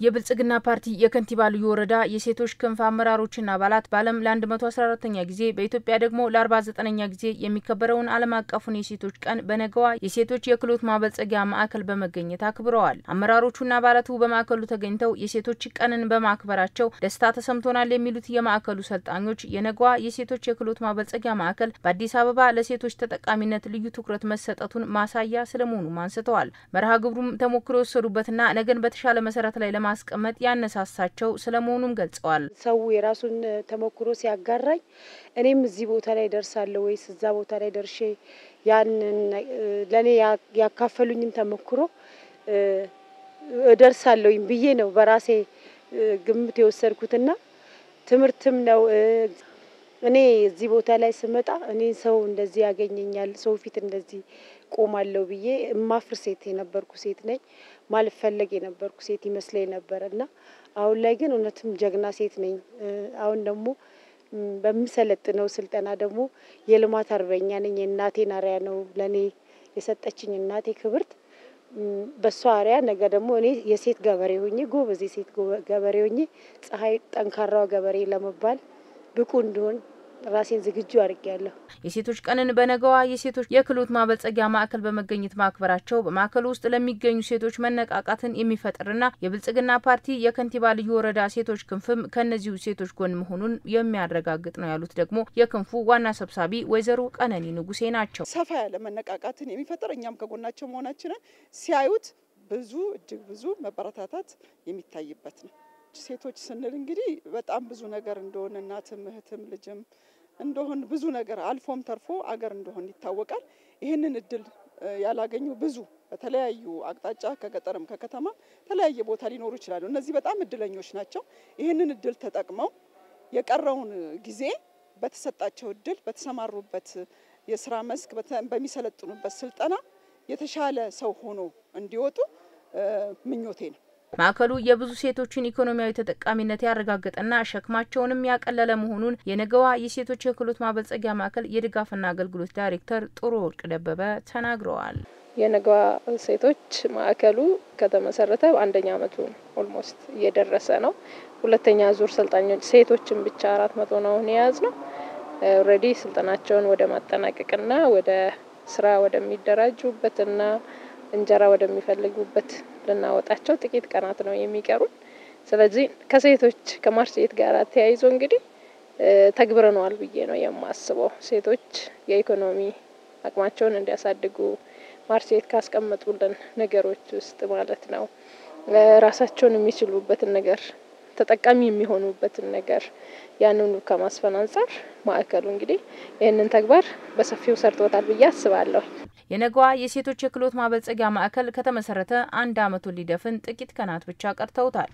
የብልጽግና ፓርቲ የከንቲባ ልዩ ወረዳ የሴቶች ክንፍ አመራሮችና አባላት በዓለም ለ114ኛ ጊዜ በኢትዮጵያ ደግሞ ለ49ኛ ጊዜ የሚከበረውን ዓለም አቀፉን የሴቶች ቀን በነገዋ የሴቶች የክህሎት ማበልጸጊያ ማዕከል በመገኘት አክብረዋል። አመራሮቹና አባላቱ በማዕከሉ ተገኝተው የሴቶች ቀንን በማክበራቸው ደስታ ተሰምቶናል የሚሉት የማዕከሉ ሰልጣኞች የነገዋ የሴቶች የክህሎት ማበልጸጊያ ማዕከል በአዲስ አበባ ለሴቶች ተጠቃሚነት ልዩ ትኩረት መሰጠቱን ማሳያ ስለመሆኑ አንስተዋል። መርሃ ግብሩም ተሞክሮ የወሰዱበትና ነገን በተሻለ መሰረት ላይ ማስቀመጥ ያነሳሳቸው ስለመሆኑም ገልጸዋል። ሰው የራሱን ተሞክሮ ሲያጋራኝ እኔም እዚህ ቦታ ላይ ደርሳለሁ ወይስ እዛ ቦታ ላይ ደርሼ ያንን ለኔ ያካፈሉኝን ተሞክሮ ደርሳለሁኝ ብዬ ነው በራሴ ግምት የወሰድኩትና ትምርትም ነው። እኔ እዚህ ቦታ ላይ ስመጣ እኔ ሰው እንደዚህ ያገኘኛል ሰው ፊት እንደዚህ ቆማለሁ ብዬ ማፍር ሴት የነበርኩ ሴት ነኝ። ማልፈለግ የነበርኩ ሴት ይመስለኝ ነበርና አሁን ላይ ግን እውነትም ጀግና ሴት ነኝ። አሁን ደግሞ በሚሰለጥነው ስልጠና ደግሞ የልማት አርበኛ ነኝ። እናቴን አርያ ነው ለኔ የሰጠችኝ እናቴ ክብርት በሷ አርያ ነገ ደግሞ እኔ የሴት ገበሬ ሆኜ ጎበዝ የሴት ገበሬ ሆኜ ፀሐይ ጠንካራው ገበሬ ለመባል ብቁ እንደሆን ራሴን ዝግጁ አድርጌያለሁ። የሴቶች ቀንን በነገዋ የሴቶች የክህሎት ማበልጸጊያ ማዕከል በመገኘት ማክበራቸው በማዕከሉ ውስጥ ለሚገኙ ሴቶች መነቃቃትን የሚፈጥርና የብልጽግና ፓርቲ የከንቲባ ልዩ ወረዳ ሴቶች ክንፍም ከነዚሁ ሴቶች ጎን መሆኑን የሚያረጋግጥ ነው ያሉት ደግሞ የክንፉ ዋና ሰብሳቢ ወይዘሮ ቀነኒ ንጉሴ ናቸው። ሰፋ ያለ መነቃቃትን የሚፈጥር እኛም ከጎናቸው መሆናችንን ሲያዩት እጅግ ብዙ መበረታታት የሚታይበት ነው። ሴቶች ስንል እንግዲህ በጣም ብዙ ነገር እንደሆነ እናትም እህትም ልጅም እንደሆነ ብዙ ነገር አልፎም ተርፎ አገር እንደሆነ ይታወቃል። ይሄንን እድል ያላገኙ ብዙ በተለያዩ አቅጣጫ ከገጠርም ከከተማ ተለያየ ቦታ ሊኖሩ ይችላሉ። እነዚህ በጣም እድለኞች ናቸው። ይሄንን እድል ተጠቅመው የቀረውን ጊዜ በተሰጣቸው እድል በተሰማሩበት የሥራ መስክ በሚሰለጥኑበት ስልጠና የተሻለ ሰው ሆኖ እንዲወጡ ምኞቴ ነው። ማዕከሉ የብዙ ሴቶችን ኢኮኖሚያዊ ተጠቃሚነት ያረጋገጠና ሸክማቸውንም ያቀለለ መሆኑን የነገዋ የሴቶች የክህሎት ማበልጸጊያ ማዕከል የድጋፍና አገልግሎት ዳይሬክተር ጥሩ ወርቅ ደበበ ተናግረዋል። የነገዋ ሴቶች ማዕከሉ ከተመሰረተ አንደኛ አመቱ ኦልሞስት እየደረሰ ነው። ሁለተኛ ዙር ሰልጣኞች ሴቶችን ብቻ 400 ነው የያዝነው። ኦሬዲ ስልጣናቸውን ወደ ማጠናቀቅና ወደ ስራ ወደሚደራጁበትና እንጀራ ወደሚፈልጉበት ለናወጣቸው ጥቂት ቀናት ነው የሚቀሩን። ስለዚህ ከሴቶች ከማርሴት ጋር ተያይዞ እንግዲህ ተግብረናል ብዬ ነው የማስበው። ሴቶች የኢኮኖሚ አቅማቸውን እንዲያሳድጉ ማርሴት ካስቀመጡልን ነገሮች ውስጥ ማለት ነው ራሳቸውን የሚችሉበትን ነገር ተጠቃሚ የሚሆኑበትን ነገር ያንኑ ከማስፈን አንፃር ማዕከሉ እንግዲህ ይሄንን ተግባር በሰፊው ሰርቶታል ብዬ አስባለሁ። የነገዋ የሴቶች የክህሎት ማበልጸጊያ ማዕከል ከተመሰረተ 1 አመቱን ሊደፍን ጥቂት ቀናት ብቻ ቀርተውታል።